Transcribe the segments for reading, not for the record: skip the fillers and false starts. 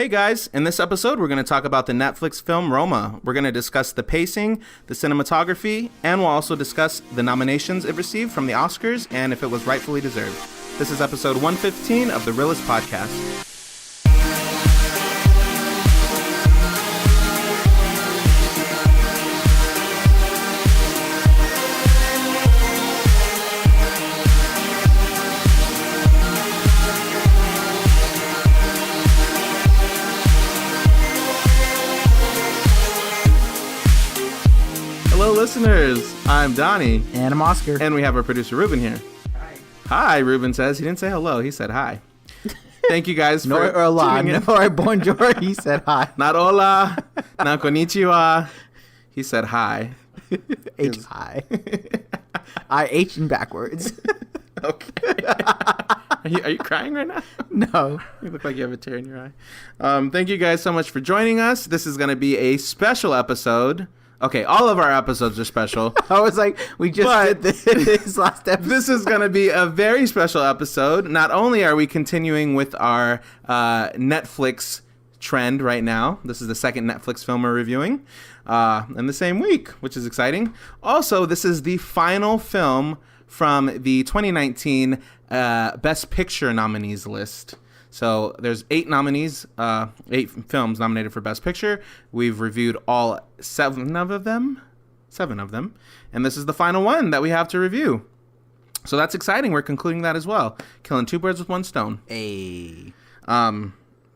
Hey guys, in this episode we're going to talk about the Netflix film Roma. We're going to discuss the pacing, the cinematography, and we'll also discuss the nominations it received from the Oscars and if it was rightfully deserved. This is episode 115 of the Reel-ists podcast. Hello, listeners. I'm Donnie. And I'm Oscar. And we have our producer, Ruben, here. Hi. Hi, Ruben says. He didn't say hello. He said hi. Thank you guys for tuning in. No, bonjour. He said hi. Not hola. Not konnichiwa. He said hi. Hi. I H in backwards. Okay. Are you crying right now? No. You look like you have a tear in your eye. Thank you guys so much for joining us. This is going to be a special episode. Okay, all of our episodes are special. I was like, we just did this last episode. This is going to be a very special episode. Not only are we continuing with our Netflix trend right now. This is the second Netflix film we're reviewing in the same week, which is exciting. Also, this is the final film from the 2019 Best Picture nominees list. So there's 8 nominees, 8 films nominated for Best Picture. We've reviewed all 7 of them, and this is the final one that we have to review. So that's exciting. We're concluding that as well, killing 2 birds with 1 stone. Hey.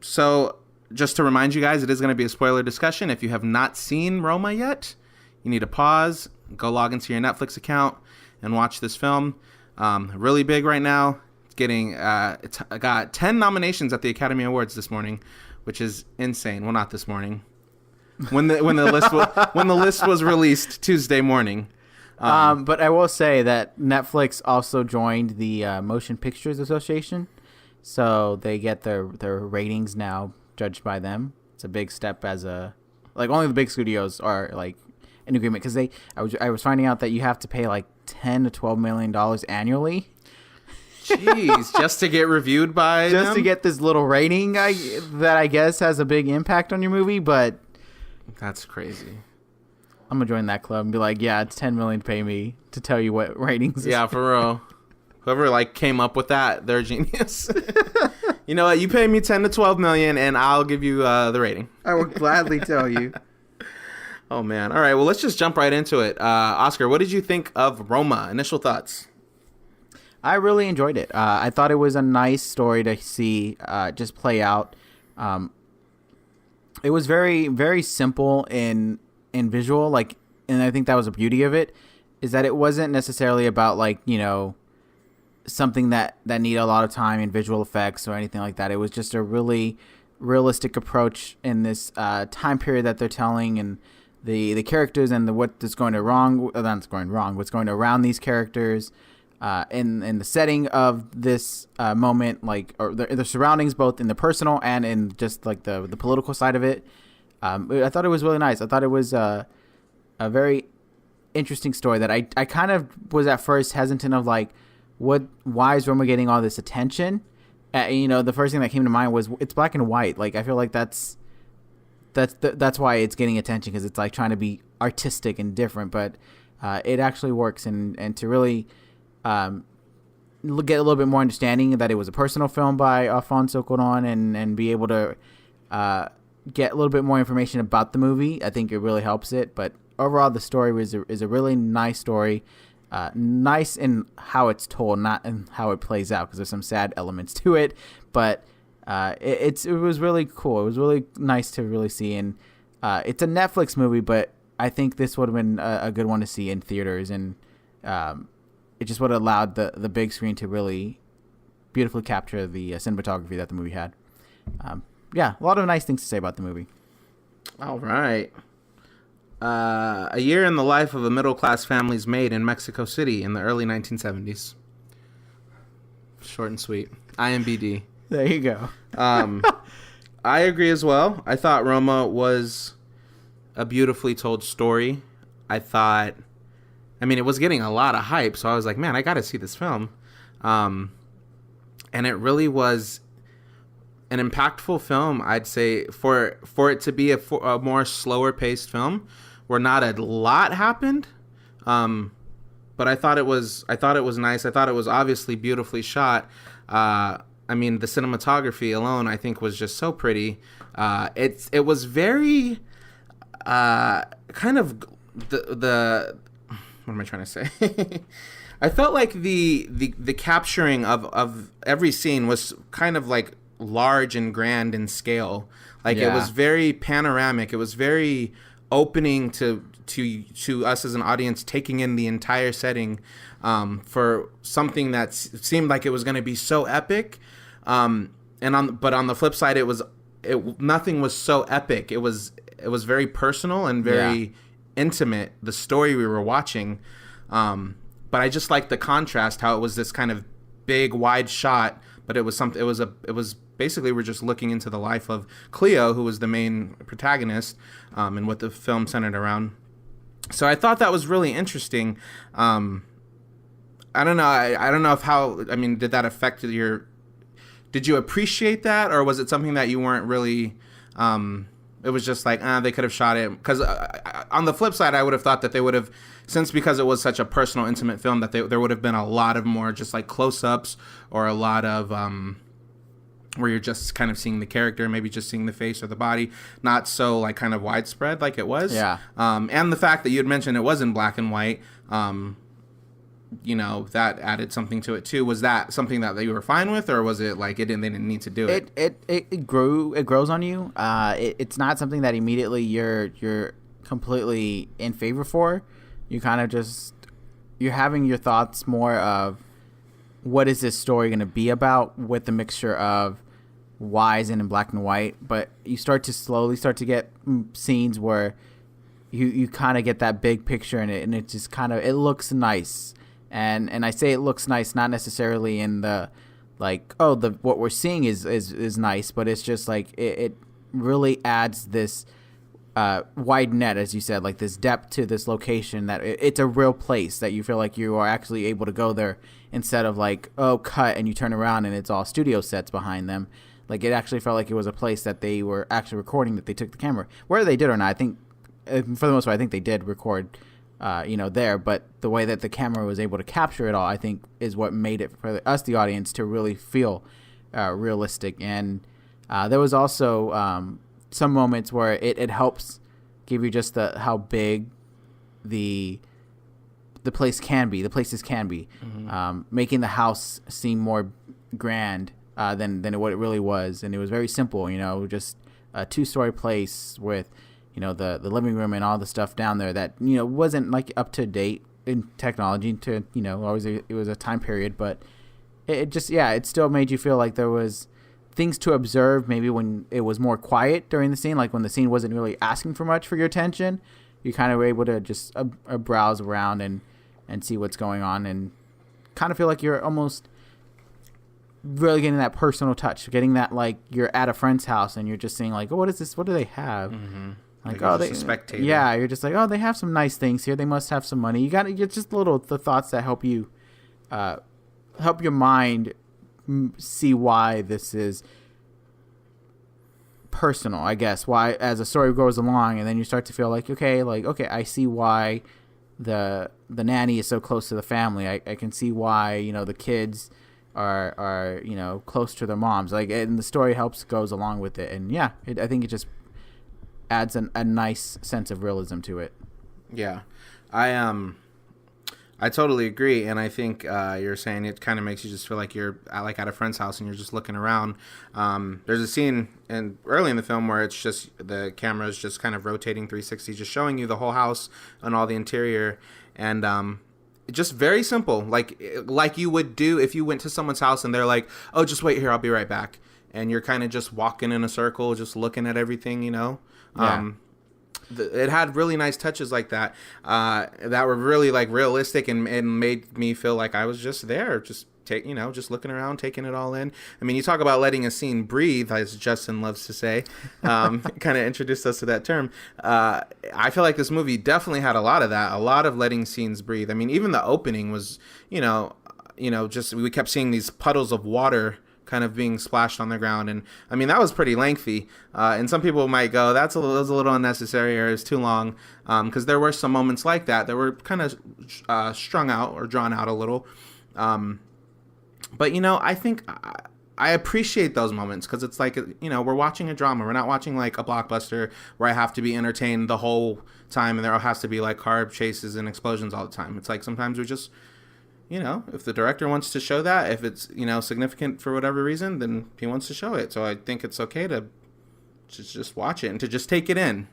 So just to remind you guys, it is going to be a spoiler discussion. If you have not seen Roma yet, you need to pause, go log into your Netflix account, and watch this film. Really big right now. Getting got 10 nominations at the Academy Awards this morning, which is insane. Well, not this morning. When the list was released Tuesday morning. But I will say that Netflix also joined the Motion Pictures Association, so they get their ratings now judged by them. It's a big step only the big studios are like in agreement because I was finding out that you have to pay like $10 to $12 million annually. Jeez, just to get reviewed by them? To get this little rating that I guess has a big impact on your movie, but that's crazy. I'm gonna join that club and be like, yeah, it's $10 million to pay me to tell you what ratings. Yeah, for real. Whoever came up with that, they're genius. You know what? You pay me $10 to $12 million, and I'll give you the rating. I will gladly tell you. Oh man! All right, well, let's just jump right into it. Oscar, what did you think of Roma? Initial thoughts. I really enjoyed it. I thought it was a nice story to see just play out. It was very, very simple in visual, and I think that was the beauty of it, is that it wasn't necessarily about something that needed a lot of time in visual effects or anything like that. It was just a really realistic approach in this time period that they're telling, and the characters and what's going around these characters. In the setting of this moment, or the surroundings, both in the personal and in just the political side of it. I thought it was really nice. I thought it was a very interesting story that I kind of was at first hesitant of why is Roma getting all this attention? The first thing that came to mind was it's black and white. I feel like that's why it's getting attention, because it's trying to be artistic and different, but it actually works and to really get a little bit more understanding that it was a personal film by Alfonso Cuarón and be able to get a little bit more information about the movie. I think it really helps it. But overall, the story is a really nice story. Nice in how it's told, not in how it plays out, because there's some sad elements to it. But it was really cool. It was really nice to really see. And it's a Netflix movie, but I think this would have been a good one to see in theaters. And it just would have allowed the big screen to really beautifully capture the cinematography that the movie had. A lot of nice things to say about the movie. All right. A year in the life of a middle-class family's maid in Mexico City in the early 1970s. Short and sweet. IMBD. There you go. I agree as well. I thought Roma was a beautifully told story. It was getting a lot of hype, so I was like, man, I got to see this film. And it really was an impactful film, I'd say for it to be a more slower paced film, where not a lot happened. But I thought it was nice. I thought it was obviously beautifully shot. I mean, the cinematography alone, I think, was just so pretty. It was very kind of the what am I trying to say? I felt like the capturing of every scene was kind of like large and grand in scale. Like it was very panoramic. It was very opening to us as an audience, taking in the entire setting, for something that seemed like it was going to be so epic. But on the flip side, nothing was so epic. It was very personal and very intimate, the story we were watching. But I just liked the contrast, how it was this kind of big wide shot, but it was basically, we're just looking into the life of Cleo, who was the main protagonist, and what the film centered around. So I thought that was really interesting. I don't know. I don't know I mean, did that affect did you appreciate that, or was it something that you weren't really, it was just like, they could have shot it? Because on the flip side, I would have thought that they would have, because it was such a personal, intimate film, that there would have been a lot of more just like close-ups, or a lot of, where you're just kind of seeing the character, maybe just seeing the face or the body, not so like kind of widespread like it was. Yeah. And the fact that you had mentioned it was in black and white, that added something to it too. Was that something that you were fine with, or was it like they didn't need to do it? It grows on you. It's not something that immediately you're completely in favor for. You kind of you're having your thoughts more of, what is this story going to be about, with the mixture of why is it in black and white. But you slowly start to get scenes where you kind of get that big picture in it, and it just kind of, it looks nice. And I say it looks nice, not necessarily in the like, what we're seeing is nice, but it's just like it really adds this wide net, as you said, like this depth to this location, that it's a real place that you feel like you are actually able to go there, instead of like, cut, and you turn around and it's all studio sets behind them. Like, it actually felt like it was a place that they were actually recording, that they took the camera. Whether they did or not, I think, for the most part, I think they did record, there. But the way that the camera was able to capture it all, I think, is what made it for us, the audience, to really feel realistic. And there was also some moments where it helps give you just how big the places can be, mm-hmm. Making the house seem more grand than what it really was. And it was very simple, just a 2-story place with, the living room and all the stuff down there that, wasn't like up to date in technology to, always, it was a time period, but it still made you feel like there was things to observe, maybe when it was more quiet during the scene, like when the scene wasn't really asking for much for your attention. You kind of were able to just browse around and see what's going on, and kind of feel like you're almost really getting that personal touch, getting that, like, you're at a friend's house and you're just seeing, like, what is this? What do they have? Mm-hmm. Like, they a spectator. Yeah, you're just like, they have some nice things here. They must have some money. You're just the thoughts that help you, help your mind see why this is personal, I guess. Why, as the story goes along, and then you start to feel like, okay, I see why the nanny is so close to the family. I can see why, the kids are close to their moms. Like, and the story goes along with it. And yeah, I think it just adds a nice sense of realism to it. Yeah, I totally agree, and I think you're saying it kind of makes you just feel like you're at a friend's house and you're just looking around. There's a scene early in the film where it's just the camera is just kind of rotating 360, just showing you the whole house and all the interior, and just very simple, like you would do if you went to someone's house and they're like, "Oh, just wait here, I'll be right back," and you're kind of just walking in a circle, just looking at everything, Yeah. It had really nice touches like that that were really like realistic and made me feel like I was just there, just just looking around, taking it all in. I mean, you talk about letting a scene breathe, as Justin loves to say, kind of introduced us to that term. I feel like this movie definitely had a lot of that, a lot of letting scenes breathe. I mean, even the opening was, just we kept seeing these puddles of water kind of being splashed on the ground. And I mean, that was pretty lengthy. And some people might go, that was a little unnecessary or it's too long. Because there were some moments like that were kind of strung out or drawn out a little. But, I think I appreciate those moments because it's like, we're watching a drama. We're not watching like a blockbuster where I have to be entertained the whole time and there has to be like car chases and explosions all the time. It's like sometimes we just, if the director wants to show that, if it's, significant for whatever reason, then he wants to show it. So I think it's okay to just watch it and to just take it in.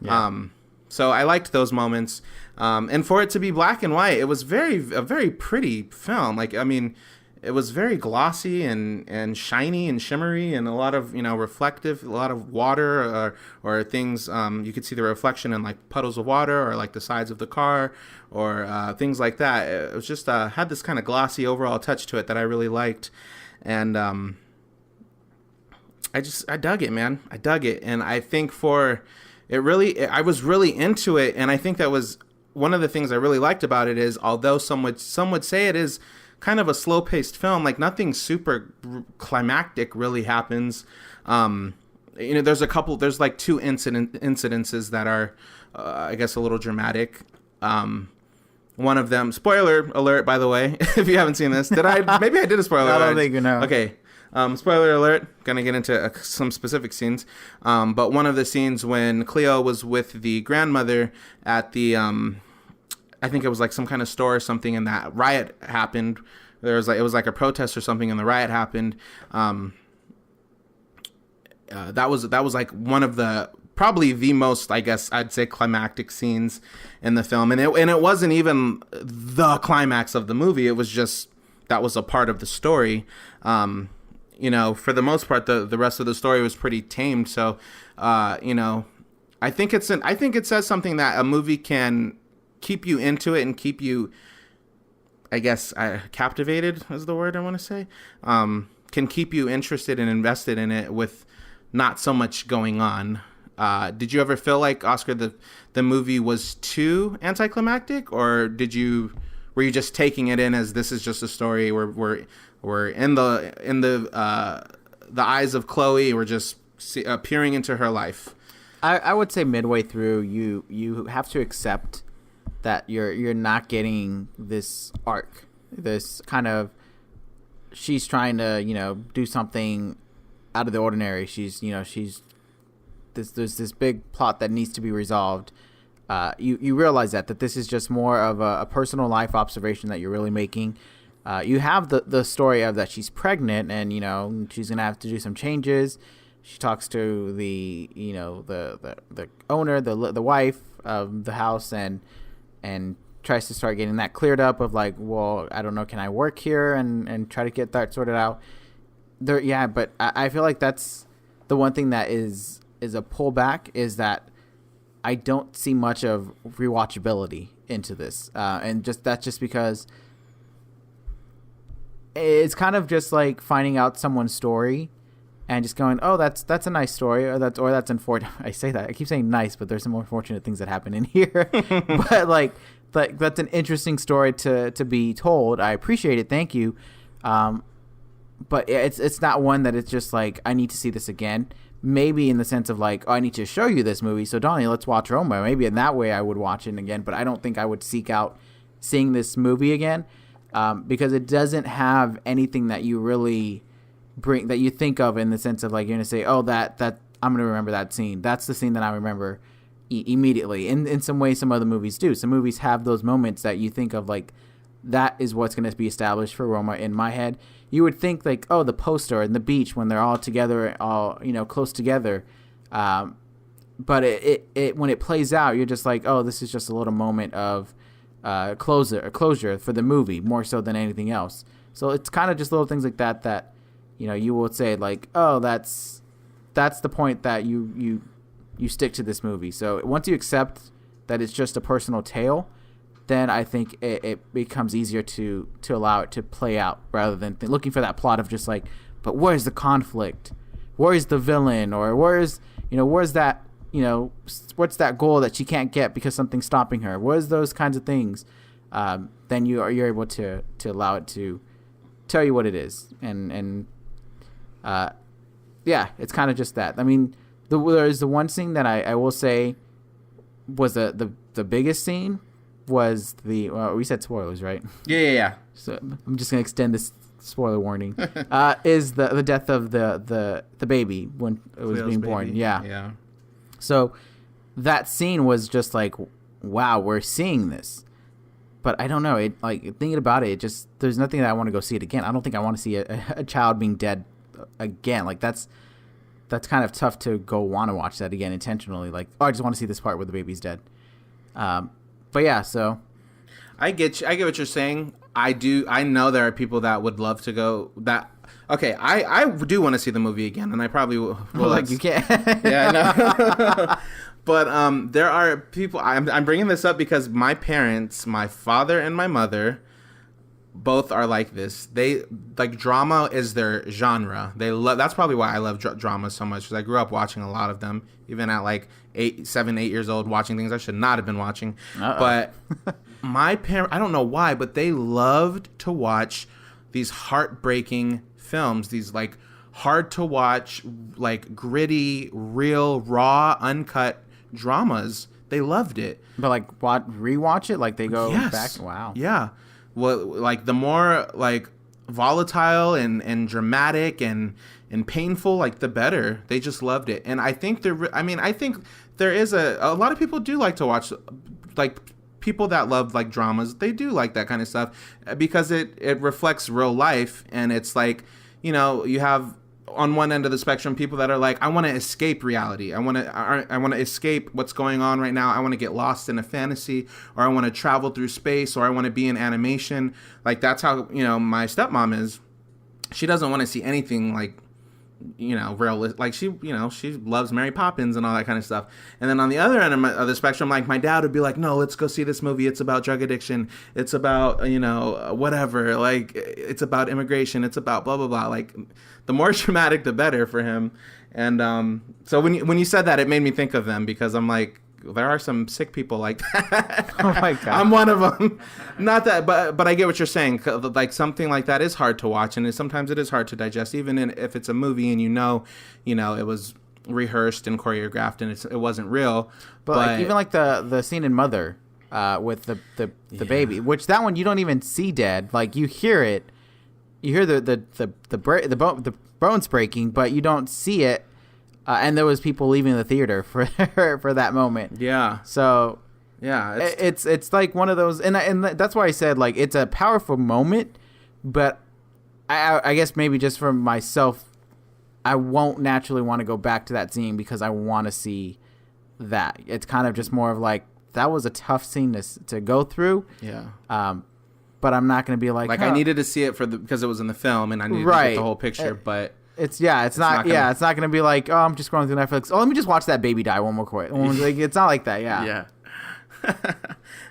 Yeah. So I liked those moments. And for it to be black and white, it was a very pretty film. Like, I mean, it was very glossy and shiny and shimmery and a lot of, reflective, a lot of water or things. You could see the reflection in like puddles of water or like the sides of the car or things like that. It was just had this kind of glossy overall touch to it that I really liked. And I dug it, man. I dug it. And I think I was really into it. And I think that was one of the things I really liked about it is, although some would say it is kind of a slow-paced film, like nothing super climactic really happens. There's like two incidences that are, I guess, a little dramatic. One of them, spoiler alert, by the way, if you haven't seen this, maybe I did a spoiler alert. I don't think you know. Okay. Spoiler alert, gonna get into some specific scenes. But one of the scenes when Cleo was with the grandmother at the, I think it was like some kind of store or something, and that riot happened. It was like a protest or something, and the riot happened. That was like one of the probably the most, I guess I'd say, climactic scenes in the film, and it wasn't even the climax of the movie. It was just that was a part of the story. For the most part, the rest of the story was pretty tamed. So, I think it says something that a movie can keep you into it and keep you, I guess, captivated is the word I want to say. Can keep you interested and invested in it with not so much going on. Did you ever feel like, Oscar, the movie was too anticlimactic, or were you just taking it in as this is just a story where we're in the eyes of Chloe, we're just peering into her life? I would say midway through, you have to accept that you're not getting this arc, this kind of, she's trying to do something out of the ordinary. She's there's this big plot that needs to be resolved. You realize that this is just more of a personal life observation that you're really making. You have the story of that she's pregnant and she's gonna have to do some changes. She talks to the owner, the wife of the house, and tries to start getting that cleared up of like, well, I don't know, can I work here and try to get that sorted out there. Yeah, but I feel like that's the one thing that is a pullback, is that I don't see much of rewatchability into this, and that's just because it's kind of just like finding out someone's story and just going, oh, that's a nice story, or that's unfortunate. I say that, I keep saying nice, but there's some more unfortunate things that happen in here. But like that's an interesting story to be told. I appreciate it, thank you. But it's not one that it's just like, I need to see this again. Maybe in the sense of like, oh, I need to show you this movie, so Donnie, let's watch Roma. Maybe in that way I would watch it again, but I don't think I would seek out seeing this movie again, because it doesn't have anything that you really that you think of in the sense of like, you're gonna say, oh, that I'm gonna remember that scene. That's the scene that I remember immediately. In some ways, some other movies do. Some movies have those moments that you think of like, that is what's gonna be established for Roma in my head. You would think like, oh, the poster and the beach when they're all together, all close together. But it when it plays out, you're just like, oh, this is just a little moment of closure for the movie, more so than anything else. So it's kind of just little things like that you will say like, oh, that's the point that you stick to this movie. So once you accept that it's just a personal tale, then I think it becomes easier to allow it to play out, rather than looking for that plot of just like, but where's the conflict? Where's the villain? Or where's that, what's that goal that she can't get because something's stopping her? Where's those kinds of things? Then you're able to allow it to tell you what it is. And Yeah, it's kind of just that. I mean, there's the one scene that I will say was the biggest scene was we said spoilers, right? Yeah. So I'm just gonna extend this spoiler warning. Is the death of the baby when it was Cleo's being baby. born? Yeah. Yeah. So that scene was just like, wow, we're seeing this. But I don't know. It like thinking about it, just there's nothing that I want to go see it again. I don't think I want to see a child being dead again. Like that's kind of tough to go want to watch that again intentionally. Like, oh, I just want to see this part where the baby's dead. But yeah, so I get what you're saying. I know there are people that would love to go. Okay, I do want to see the movie again, and I probably will. Like you can't. Yeah, I know. But there are people. I'm bringing this up because my parents, my father and my mother, both are like this. They like drama is their genre. They love. That's probably why I love drama so much. Because I grew up watching a lot of them, even at like 7, 8 years old, watching things I should not have been watching. But my parents, I don't know why, but they loved to watch these heartbreaking films. These like hard to watch, like gritty, real, raw, uncut dramas. They loved it. But like rewatch it, like they go back. Wow. Yeah. Well, like the more like volatile and dramatic and painful, like the better. They just loved it. And I think I think there is a lot of people do like to watch, like people that love like dramas. They do like that kind of stuff because it reflects real life. And it's like, you have on one end of the spectrum people that are like, I want to escape reality. I want to escape what's going on right now. I want to get lost in a fantasy, or I want to travel through space, or I want to be in animation. Like that's how, my stepmom is. She doesn't want to see anything like, real. Like she loves Mary Poppins and all that kind of stuff. And then on the other end of the spectrum, like my dad would be like, no, let's go see this movie. It's about drug addiction. It's about, whatever. Like it's about immigration. It's about blah, blah, blah. Like the more dramatic, the better for him. And so when you said that, it made me think of them because I'm like, there are some sick people like that. Oh my God. I'm one of them. Not that, but I get what you're saying. Like something like that is hard to watch, and sometimes it is hard to digest, even if it's a movie and it was rehearsed and choreographed and it wasn't real. But like, even like the scene in Mother with the baby, which that one you don't even see dead. Like you hear it, you hear the bones breaking, but you don't see it. And there was people leaving the theater for that moment. Yeah. So yeah, it's like one of those, and that's why I said like it's a powerful moment, but I guess maybe just for myself, I won't naturally want to go back to that scene because I want to see that. It's kind of just more of like that was a tough scene to go through. Yeah. But I'm not going to be like I needed to see it because it was in the film and I needed to get the whole picture, but. It's not going to be like, oh, I'm just scrolling through Netflix. Oh, let me just watch that baby die one more quick. Like, it's not like that. Yeah. Yeah.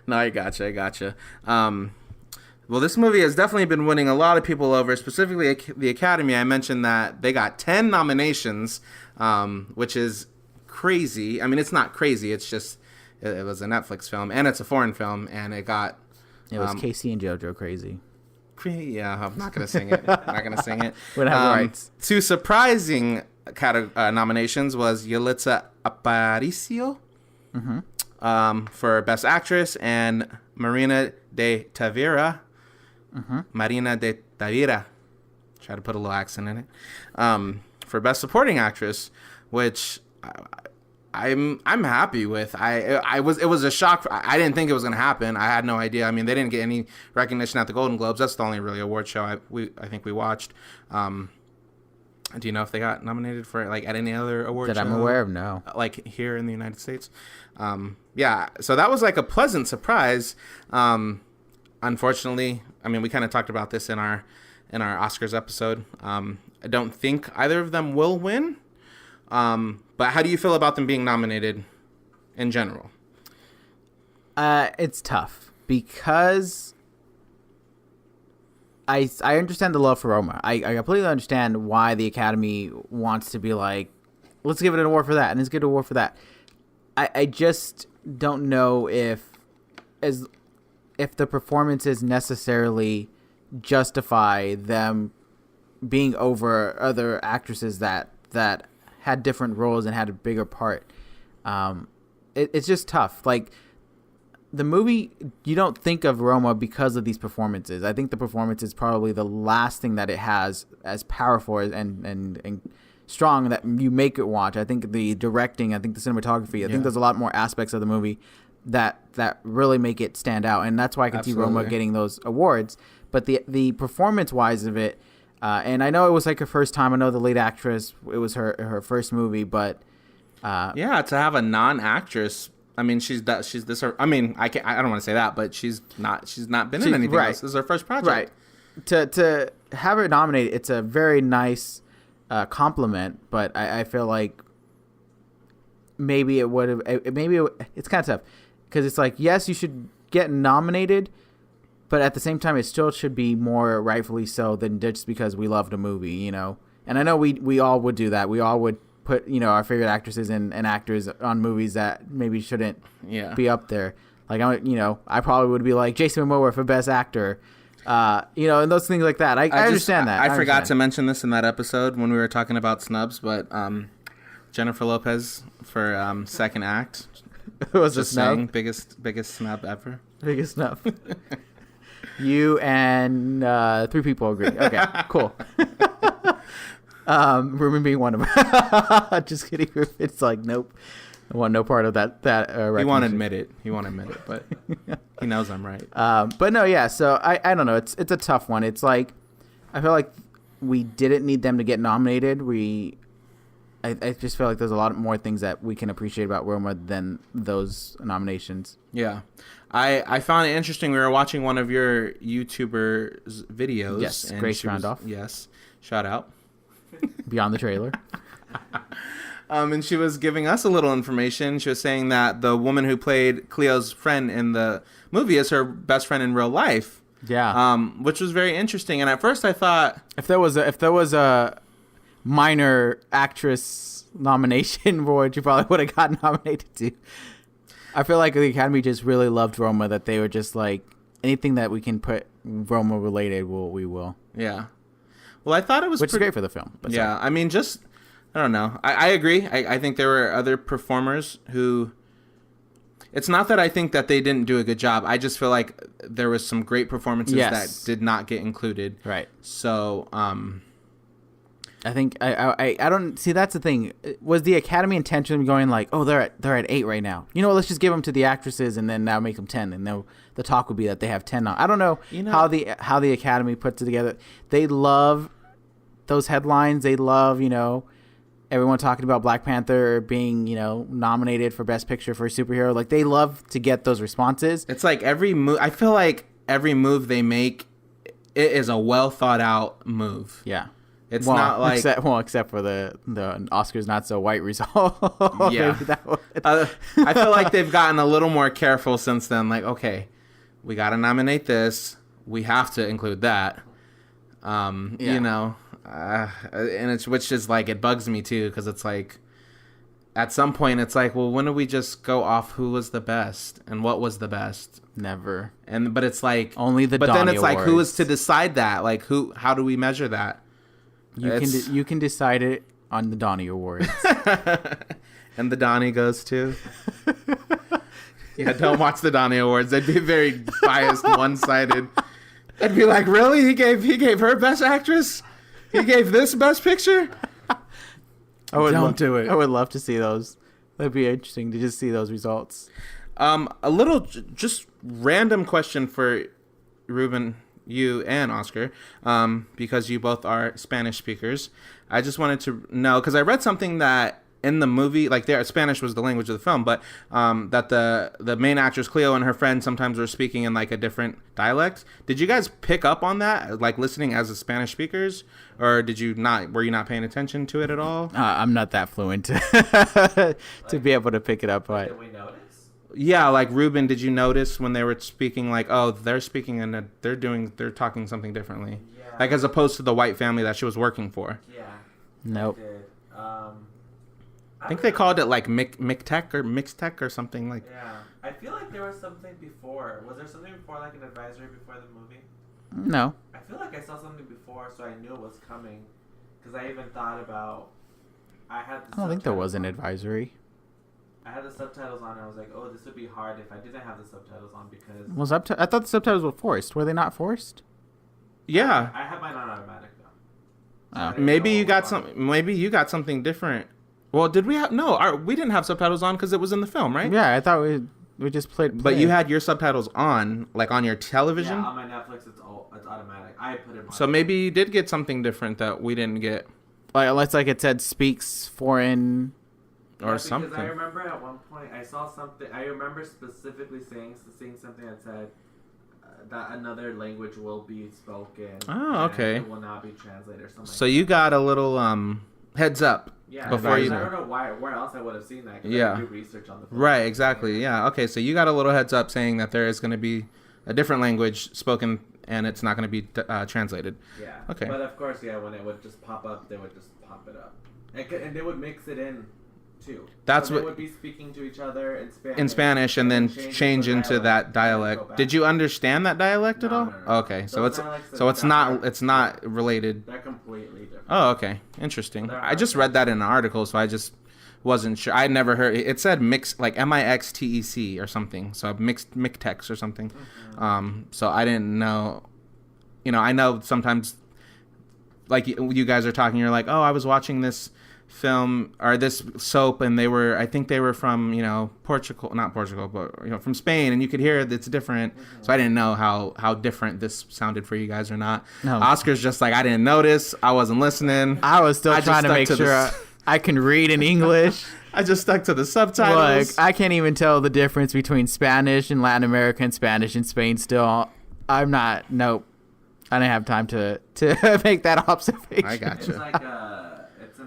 No, I gotcha. Well, this movie has definitely been winning a lot of people over, specifically the Academy. I mentioned that they got 10 nominations, which is crazy. I mean, it's not crazy. It's just, it was a Netflix film and it's a foreign film and it got. It was Casey and JoJo crazy. Yeah, I'm not going to sing it. Would have rights. 2 surprising nominations was Yalitza Aparicio for Best Actress and Marina de Tavira. Marina de Tavira. Try to put a little accent in it. For Best Supporting Actress, which I'm happy with. It was a shock. I didn't think it was going to happen. I had no idea. I mean, they didn't get any recognition at the Golden Globes. That's the only really award show I think we watched. Do you know if they got nominated for like at any other award show? That I'm aware of, no. Like here in the United States. Yeah, so that was like a pleasant surprise. Unfortunately, I mean, we kind of talked about this in our Oscars episode. I don't think either of them will win. But how do you feel about them being nominated in general? It's tough because I understand the love for Roma. I completely understand why the Academy wants to be like, let's give it an award for that, and let's give it an award for that. I just don't know if the performances necessarily justify them being over other actresses that had different roles and had a bigger part. It's just tough. Like, the movie, you don't think of Roma because of these performances. I think the performance is probably the last thing that it has as powerful and strong that you make it watch. I think the directing, I think the cinematography, I think there's a lot more aspects of the movie that really make it stand out, and that's why I can see Roma getting those awards. But the performance wise of it, and I know it was like her first time. I know the lead actress, it was her first movie, but to have a non-actress. I mean, she's this. I mean, I don't want to say that, but she's not been in anything else. This is her first project. Right. To have her nominated, it's a very nice compliment, but I feel like maybe it would have. It's kind of tough because it's like, yes, you should get nominated, but at the same time, it still should be more rightfully so than just because we loved a movie, you know. And I know we all would do that. We all would put, you know, our favorite actresses and actors on movies that maybe shouldn't be up there. Like, I probably would be like Jason Momoa for Best Actor, you know, and those things like that. I understand that. I forgot to mention this in that episode when we were talking about snubs, but Jennifer Lopez for second act was just saying biggest snub ever. Biggest snub. You and 3 people agree. Okay, cool. Ruben being one of them. Just kidding. It's like, nope. I want no part of that. He won't admit it. But he knows I'm right. But no, yeah. So I don't know. It's a tough one. It's like, I feel like we didn't need them to get nominated. I just feel like there's a lot more things that we can appreciate about Roma than those nominations. Yeah. I found it interesting. We were watching one of your YouTubers' videos. Yes, Grace Randolph. Yes. Shout out. Beyond the trailer. And she was giving us a little information. She was saying that the woman who played Cleo's friend in the movie is her best friend in real life. Yeah. Which was very interesting. And at first I thought, if there was a minor actress nomination award, you probably would have gotten nominated too. I feel like the Academy just really loved Roma, that they were just like, anything that we can put Roma related, we will. Yeah. Well, I thought it was... Which is great for the film. But yeah, I mean, just... I don't know. I agree. I think there were other performers who... It's not that I think that they didn't do a good job. I just feel like there was some great performances that did not get included. Right. So, I think... I don't... See, that's the thing. Was the Academy intentionally going like, oh, they're at 8 right now. You know, let's just give them to the actresses and then now make them 10. And then the talk would be that they have 10 now. I don't know, how the Academy puts it together. They love those headlines. They love, you know, everyone talking about Black Panther being, you know, nominated for Best Picture for a superhero. Like, they love to get those responses. It's like every move. I feel like every move they make, it is a well thought out move. Yeah. It's not like... Except for the Oscars not so white result. Yeah. I feel like they've gotten a little more careful since then. Like, okay, we got to nominate this. We have to include that. You know, and it's, which is like, it bugs me too, because it's like, at some point it's like, well, when do we just go off who was the best and what was the best? Never. But it's like, only the Donnie Donnie then it's Awards. Like, who is to decide that? Like, how do we measure that? You can decide it on the Donnie Awards. And the Donnie goes to... Yeah, don't watch the Donnie Awards. They'd be very biased, one-sided. They'd be like, really? He gave her Best Actress? He gave this Best Picture? Don't do it. I would love to see those. That'd be interesting to just see those results. A little just random question for Ruben, you and Oscar, because you both are Spanish speakers. I just wanted to know, because I read something that in the movie, like, Spanish was the language of the film, but that the main actress Cleo and her friend sometimes were speaking in like a different dialect. Did you guys pick up on that, like listening as the Spanish speakers, or did you not? Were you not paying attention to it at all? I'm not that fluent to be able to pick it up. But did we notice? Yeah, like Ruben, did you notice when they were speaking, like, oh, they're speaking and they're talking something differently, like as opposed to the white family that she was working for? Yeah. Nope. I did. I think they called it like Mixtec or something like. Yeah, I feel like there was something before. Was there something before, like an advisory before the movie? No. I feel like I saw something before, so I knew it was coming. Because I even thought about... I don't think there was an advisory. I had the subtitles on, and I was like, oh, this would be hard if I didn't have the subtitles on, because... I thought the subtitles were forced. Were they not forced? Yeah. I have mine on automatic, though. Oh. Maybe you got something different. Well, did we have... No, we didn't have subtitles on because it was in the film, right? Yeah, I thought we just played. But you had your subtitles on, like on your television? Yeah, on my Netflix, it's automatic. I put it on. So maybe you did get something different that we didn't get. Like, unless like it said speaks foreign or something. Because I remember at one point I saw something. I remember specifically seeing something that said that another language will be spoken. Oh, okay. It will not be translated or something. So you got a little heads up. Yeah, before you. I don't know where else I would have seen that. Yeah. I do research on the film. Right, exactly. Yeah. Okay, so you got a little heads up saying that there is going to be a different language spoken and it's not going to be translated. Yeah. Okay. But of course, yeah, when it would just pop up, they would just pop it up, and they would mix it in too. That's so what they would be speaking to each other in Spanish. In Spanish, and then change into that dialect. Did you understand that dialect at all? No. Okay, so it's not related. They're completely different. Oh, okay, interesting. I just read that in an article, so I just wasn't sure. I never heard it said mix, like MIXTEC or something, so mixtex or something. Mm-hmm. So I didn't know. I know sometimes, like you guys are talking, you're like, oh, I was watching this film or this soap, and I think they were from Portugal, not Portugal, but from Spain, and you could hear it's different. Mm-hmm. So I didn't know how different this sounded for you guys or not. No. Oscar's just like, I didn't notice, I wasn't listening. I was still trying to make sure I can read in English. I just stuck to the subtitles. Look, I can't even tell the difference between Spanish and Latin America and Spanish in Spain still. Nope. I didn't have time to make that observation. I gotcha. It's like it's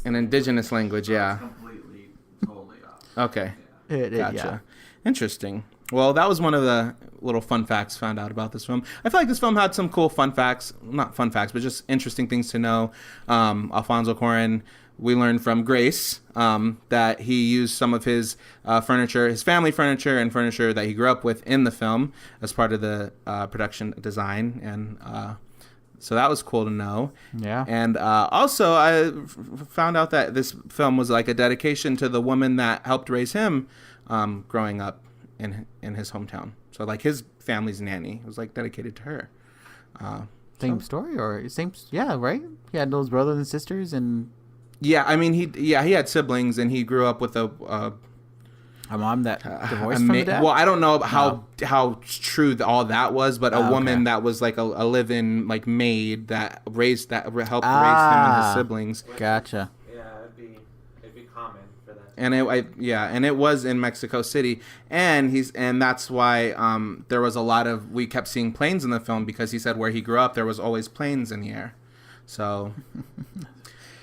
an indigenous language, yeah. It's completely, totally off. Okay. Yeah. Gotcha. Yeah. Interesting. Well, that was one of the little fun facts found out about this film. I feel like this film had some cool fun facts. Not fun facts, but just interesting things to know. Alfonso Cuarón, we learned from Grace that he used some of his furniture, his family furniture and furniture that he grew up with in the film as part of the production design. And so that was cool to know. Yeah. And also, I found out that this film was like a dedication to the woman that helped raise him growing up in his hometown. So like his family's nanny was like dedicated to her. Same story or same? Yeah, right. He had those brothers and sisters and. Yeah, I mean he had siblings and he grew up with a mom that divorced from the dad. Well, I don't know how true all that was, but a woman that was like a live-in like maid that helped raise him and his siblings. Gotcha. Yeah, it'd be common for that. And it was in Mexico City, and that's why there was a lot of, we kept seeing planes in the film because he said where he grew up there was always planes in the air. So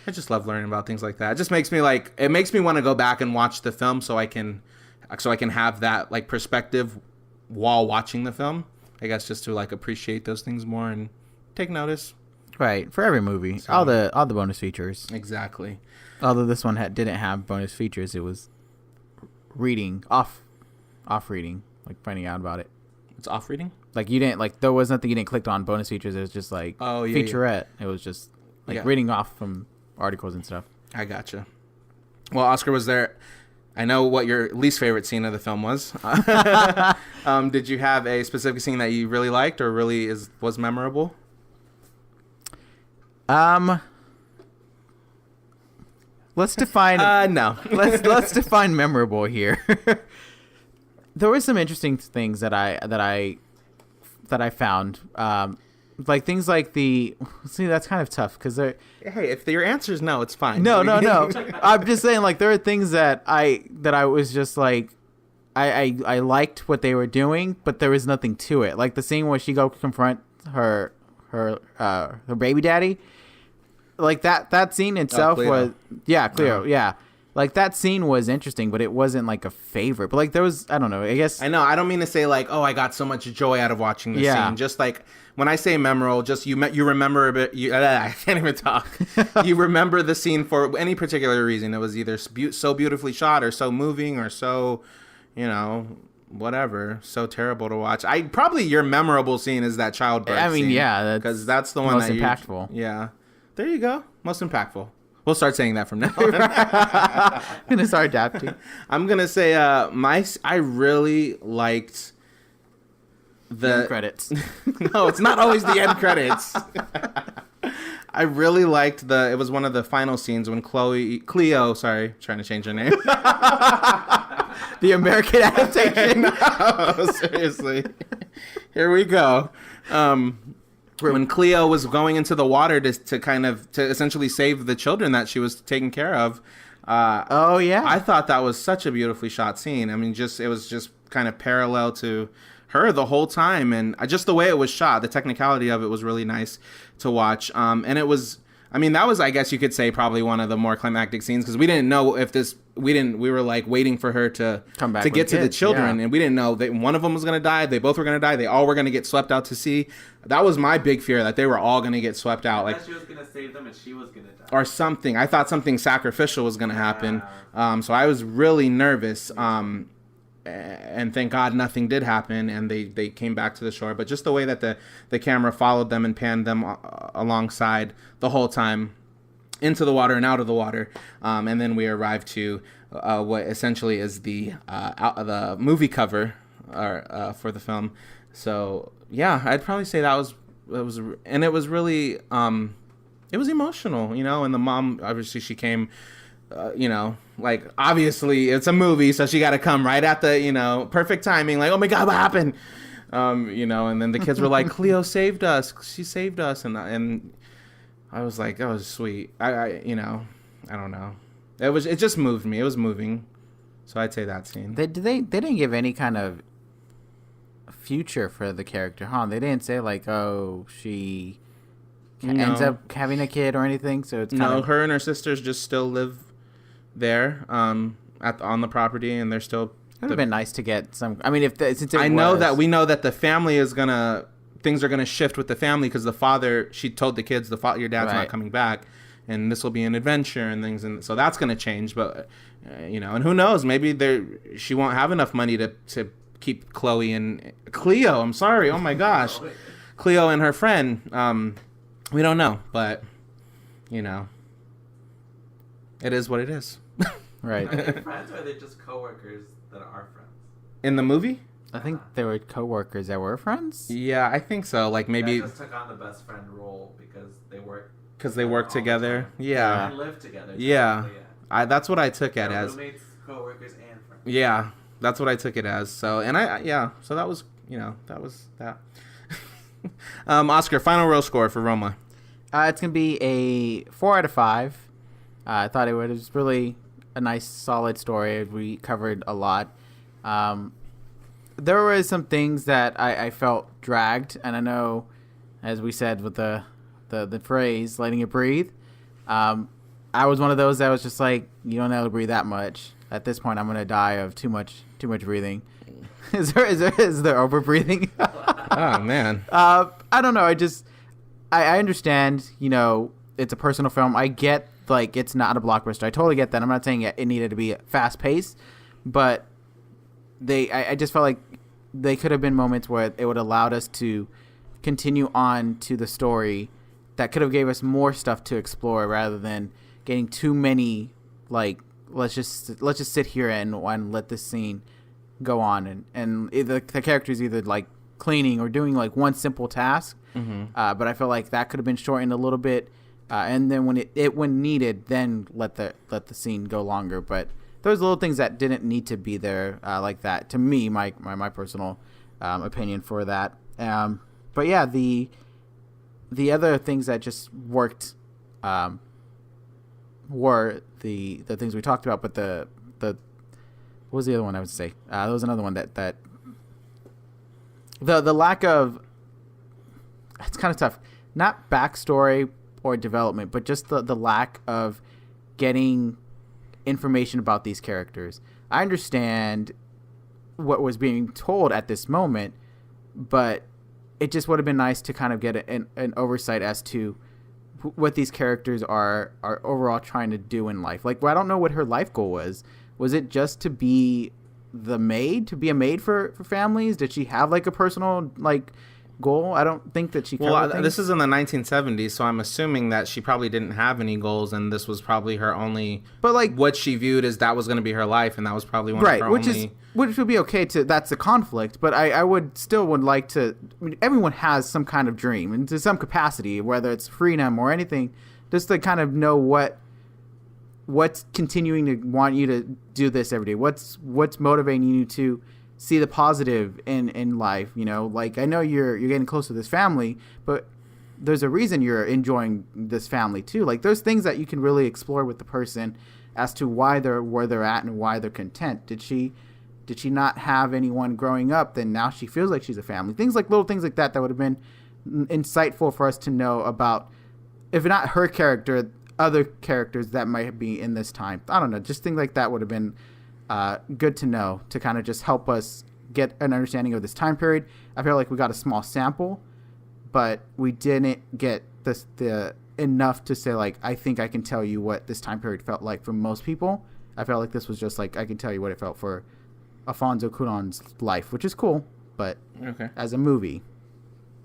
I just love learning about things like that. It just makes me want to go back and watch the film so I can have that like perspective while watching the film. I guess just to like appreciate those things more and take notice. Right, for every movie, so, all the bonus features. Exactly. Although this one didn't have bonus features, it was reading off reading, like finding out about it. It's off reading. Like you didn't there was nothing you didn't click on bonus features. It was just like featurette. Yeah. It was just like reading off from articles and stuff. I gotcha. Well, Oscar, was there? I know what your least favorite scene of the film was. Did you have a specific scene that you really liked or really was memorable? Let's define. No. let's define memorable here. There were some interesting things that I found. Like things like that's kind of tough because hey, if your answer is no, it's fine. No. I'm just saying, like, there are things that I was just like, I liked what they were doing, but there was nothing to it. Like the scene where she go confront her baby daddy, like that scene itself was Cleo. Yeah. Like, that scene was interesting, but it wasn't, like, a favorite. But, like, there was, I don't know, I guess. I know. I don't mean to say, like, oh, I got so much joy out of watching this scene. Just, like, when I say memorable, just you remember a bit. I can't even talk. You remember the scene for any particular reason. It was either so beautifully shot or so moving or so, whatever, so terrible to watch. Probably your memorable scene is that childbirth I mean, scene, yeah, because that's the one most that impactful. Yeah, there you go, most impactful. We'll start saying that from now on. I'm gonna start adapting. I'm gonna say I really liked the End credits. No, it's not always the end credits. I really liked it was one of the final scenes when Cleo, sorry, trying to change her name. The American adaptation. No, seriously. Here we go. When Cleo was going into the water to essentially save the children that she was taking care of. Oh yeah. I thought that was such a beautifully shot scene. I mean, it was just kind of parallel to her the whole time, and just the way it was shot, the technicality of it was really nice to watch. And it was, I mean, that was, I guess you could say, probably one of the more climactic scenes, because we didn't know if we were like waiting for her to come back to get to the children, yeah. And we didn't know that one of them was going to die, they both were going to die, they all were going to get swept out to sea. That was my big fear, that they were all going to get swept out. I thought she was going to save them and she was going to die. Or something. I thought something sacrificial was going to happen. So I was really nervous. And thank God nothing did happen, and they came back to the shore. But just the way that the camera followed them and panned them alongside the whole time into the water and out of the water, and then we arrived to what essentially is the movie cover for the film. So yeah, I'd probably say that was and it was really it was emotional, you know. And the mom, obviously, she came. You know, like, obviously it's a movie, so she got to come right at the, you know, perfect timing. Like, oh my God, what happened? You know, and then the kids were like, Cleo saved us. She saved us. And I was like, that was sweet. You know, I don't know. It just moved me. It was moving. So I'd say that scene. They didn't give any kind of future for the character, huh? They didn't say like, oh, she ends up having a kid or anything. So it's kind of... her and her sisters just still live there on the property, and they're still. It would have been nice to get some. I mean, that we know that the family is things are gonna shift with the family, because the father, she told the kids, your dad's not coming back, and this will be an adventure and things, and so that's gonna change. But you know, and who knows? Maybe she won't have enough money to keep Cleo. I'm sorry. Oh my gosh, Cleo and her friend. We don't know, but you know, it is what it is. Right. Are they friends, or are they just coworkers that are friends? In the movie? I think they were coworkers that were friends. Yeah, I think so. Like, maybe That just took on the best friend role because they work together. Yeah. And live together. Yeah. That's what I took it as. Roommates, coworkers, and friends. Yeah, that's what I took it as. So, and so that was, you know, that was that. Oscar, final row score for Roma. It's gonna be a 4 out of 5. I thought it was really a nice, solid story. We covered a lot. There were some things that I felt dragged, and I know, as we said with the phrase "letting it breathe," I was one of those that was just like, you don't have to breathe that much. At this point, I'm gonna die of too much breathing. Is there over breathing? Oh man. I don't know. I understand. You know, it's a personal film. I get, like, it's not a blockbuster. I totally get that. I'm not saying it needed to be fast paced, but I just felt like they could have been moments where it would have allowed us to continue on to the story that could have gave us more stuff to explore, rather than getting too many, like, let's just sit here and let this scene go on, and the characters either like cleaning or doing like one simple task. But I feel like that could have been shortened a little bit, and then when needed, then let the scene go longer. But those little things that didn't need to be there, like that, to me, my personal opinion for that. But yeah, the other things that just worked were the things we talked about. But the what was the other one I would say? There was another one that the lack of, it's kind of tough, not backstory or development, but just the lack of getting information about these characters. I understand what was being told at this moment, but it just would have been nice to kind of get an oversight as to what these characters are overall trying to do in life. Like, well, I don't know what her life goal was. Was it just to be the maid to be a maid for families? Did she have like a personal like goal? I don't think that she this is in the 1970s, so I'm assuming that she probably didn't have any goals, and this was probably her only, but like what she viewed as that was going to be her life, and that was probably one right, of her which would be okay to, that's the conflict, but I would like to, I mean, everyone has some kind of dream, and to some capacity, whether it's freedom or anything, just to kind of know what's continuing to want you to do this every day, what's motivating you to see the positive in life, you know, like I know you're getting close to this family, but there's a reason you're enjoying this family too. Like there's things that you can really explore with the person as to why they're where they're at and why they're content. Did she not have anyone growing up? Then now she feels like she's a family. Little things like that would have been insightful for us to know about, if not her character, other characters that might be in this time. I don't know, just things like that would have been good to know, to kind of just help us get an understanding of this time period. I feel like we got a small sample, but we didn't get the enough to say, like, I think I can tell you what this time period felt like for most people. I felt like this was just like, I can tell you what it felt for Alfonso Cuarón's life, which is cool, but as a movie,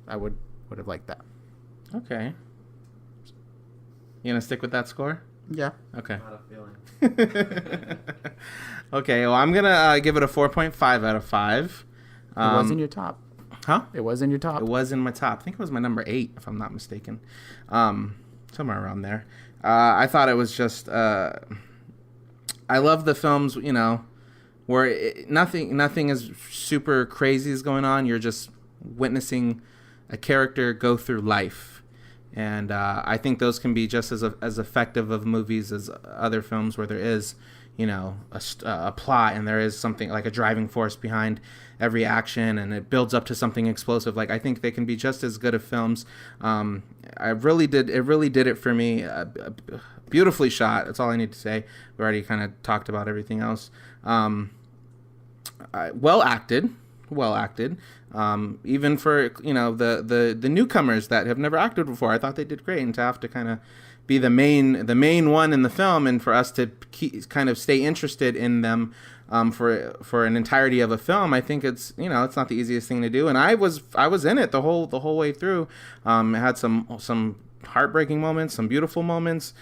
I would have liked that. Okay. You gonna stick with that score? Yeah. Okay. Not a feeling. Okay, well, I'm gonna give it a 4.5 out of 5. It was in your top. Huh? It was in your top. It was in my top. I think it was my number 8, if I'm not mistaken. Somewhere around there. I thought it was just. I love the films, you know, where nothing is super crazy is going on. You're just witnessing a character go through life. And I think those can be just as effective of movies as other films where there is, you know, a plot and there is something like a driving force behind every action and it builds up to something explosive. Like, I think they can be just as good of films. It really did it for me. Beautifully shot. That's all I need to say. We already kind of talked about everything else. Well acted. Even for, you know, the newcomers that have never acted before, I thought they did great. And to have to kind of be the main one in the film, and for us to kind of stay interested in them for an entirety of a film, I think it's, you know, it's not the easiest thing to do. And I was in it the whole way through. It had some heartbreaking moments, some beautiful moments.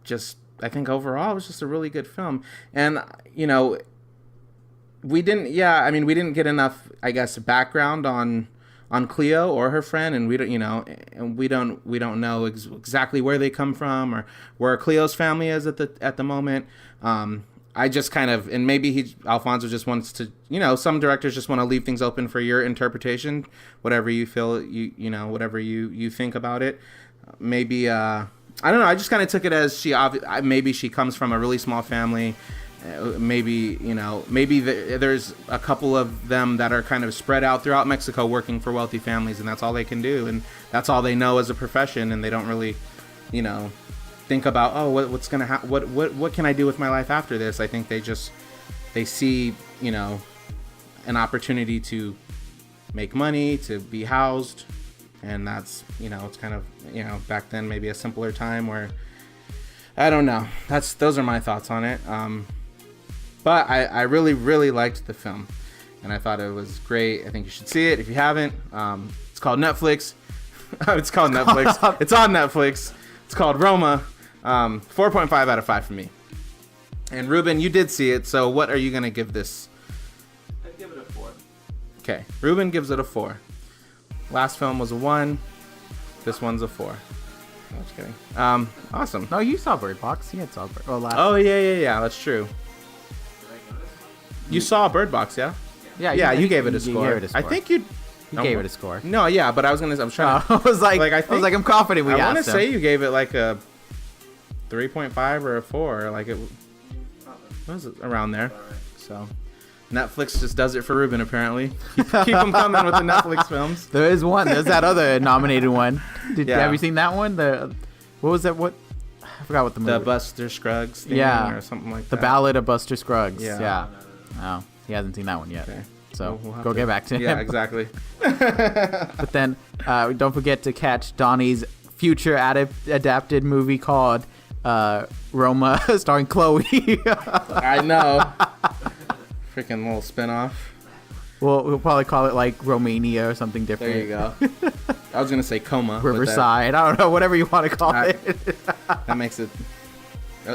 Just, I think overall it was just a really good film. And, you know, we didn't get enough, I guess, background on Cleo or her friend, and we don't know exactly where they come from or where Cleo's family is at the moment. I just kind of, and maybe Alfonso just wants to, you know, some directors just want to leave things open for your interpretation, whatever you feel, whatever you think about it. Maybe I don't know. I just kind of took it as maybe she comes from a really small family. Maybe there's a couple of them that are kind of spread out throughout Mexico working for wealthy families, and that's all they can do, and that's all they know as a profession, and they don't really, you know, think about, oh, what's gonna what can I do with my life after this. I think they see, you know, an opportunity to make money, to be housed, and that's, you know, it's kind of, you know, back then maybe a simpler time where, I don't know. Those are my thoughts on it. But I really, really liked the film, and I thought it was great. I think you should see it if you haven't. It's called Netflix. It's called Netflix. It's on Netflix. It's called Roma. 4.5 out of 5 for me. And Ruben, you did see it, so what are you going to give this? I'd give it a 4. Okay, Ruben gives it a 4. Last film was a 1. This one's a 4. I'm just kidding. Awesome. No, you saw Bird Box. You had saw Bird. Oh, yeah. That's true. You saw Bird Box, yeah? Yeah, you gave it a score. Gave it a score. I think you gave it a score. No, yeah, but I was trying to... I was like, I'm confident we asked him. I want to say you gave it like a 3.5 or a 4. Like, it was around there. So, Netflix just does it for Ruben, apparently. Keep them coming with the Netflix films. There is one. There's that other nominated one. Have you seen that one? What was that? I forgot what the movie. The Buster Scruggs thing, or something like that. The Ballad of Buster Scruggs. Yeah. Oh, he hasn't seen that one yet. Okay. So we'll go get back to him. Yeah, exactly. But then don't forget to catch Donnie's future adapted movie called Roma starring Chloe. I know. Freaking little spinoff. We'll probably call it like Romania or something different. There you go. I was gonna say Coma. but Riverside. I don't know. Whatever you want to call it. That makes it.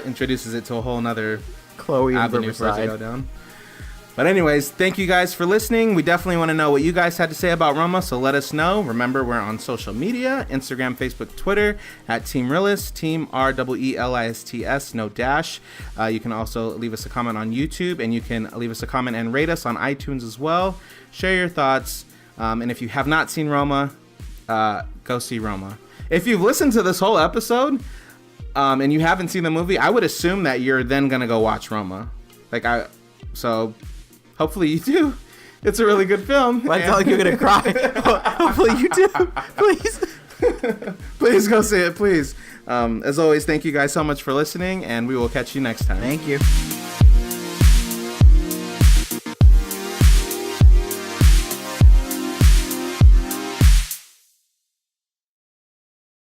Introduces it to a whole nother Chloe and avenue for us to Riverside. go down. But anyways, thank you guys for listening. We definitely want to know what you guys had to say about Roma, so let us know. Remember, we're on social media, Instagram, Facebook, Twitter, at Team Reelists, Team Reelists, no dash. You can also leave us a comment on YouTube, and you can leave us a comment and rate us on iTunes as well. Share your thoughts, and if you have not seen Roma, go see Roma. If you've listened to this whole episode, and you haven't seen the movie, I would assume that you're then going to go watch Roma. So... hopefully you do. It's a really good film. Why tell like you're gonna cry? Hopefully you do. Please. Please go see it, please. As always, thank you guys so much for listening, and we will catch you next time. Thank you.